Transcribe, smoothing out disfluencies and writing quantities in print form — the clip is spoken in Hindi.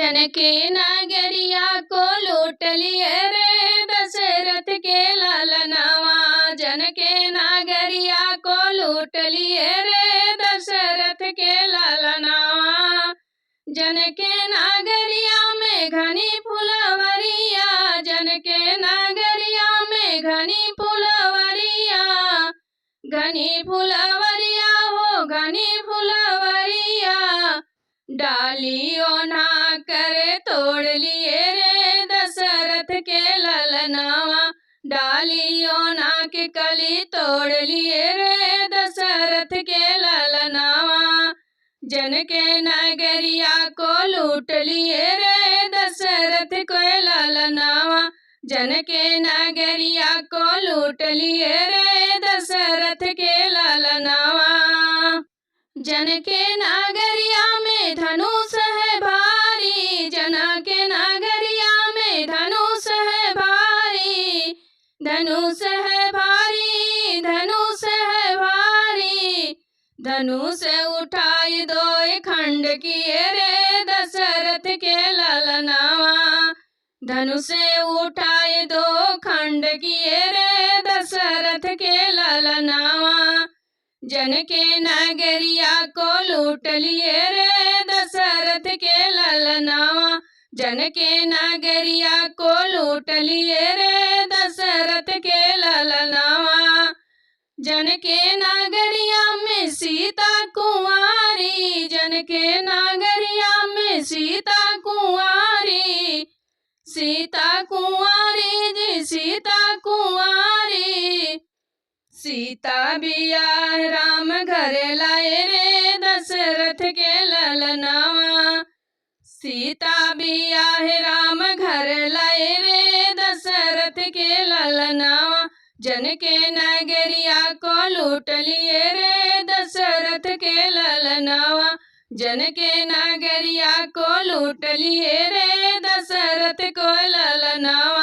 जन के नगरिया को लूट लिए रे दशरथ के ललनावा। जन के नगरिया को लूट लिए रे दशरथ के ललनावा। जन के नगरिया में घनी फुलवरिया। जन के नगरिया में घनी फुलवरिया। घनी फुलवरिया हो घनी फुलवरिया। डालियों ना करे तोड़ लिए रे दशरथ के ललनावा। डालियों ना के कली तोड़ लिए रे दशरथ के ललनावा। जन के नगरिया को लूट लिए रे दशरथ के ललनावा। जन के नगरिया को लूट लिए रे दशरथ के ललनावा। जन के नगरिया में धनुष है भारी। जन के नगरिया में धनुष है भारी। धनुष है भारी। धनुष है भारी। धनुष उठाई दो खंड किए रे दशरथ के ललनावा। धनुष उठाए दो खंड किए रे दशरथ के ललनावा। जन के नगरिया को लूट लिए रे दशरथ के ललनावा। जन के नगरिया को लूट लिए रे दशरथ के ललनावा। जन के नगरिया में सीता कुंवारी। जन के नगरिया में सीता कुंवारी। सीता कुंवारी जी सीता कुंवारी। सीता बियाह राम घर लाए रे दशरथ के ललनावा। सीता बियाह राम घर लाए रे दशरथ के ललनावा। जन के नगरिया को लूट लिए रे दशरथ के ललनावा। जन के नगरिया को लूट लिए रे दशरथ को ललनावा।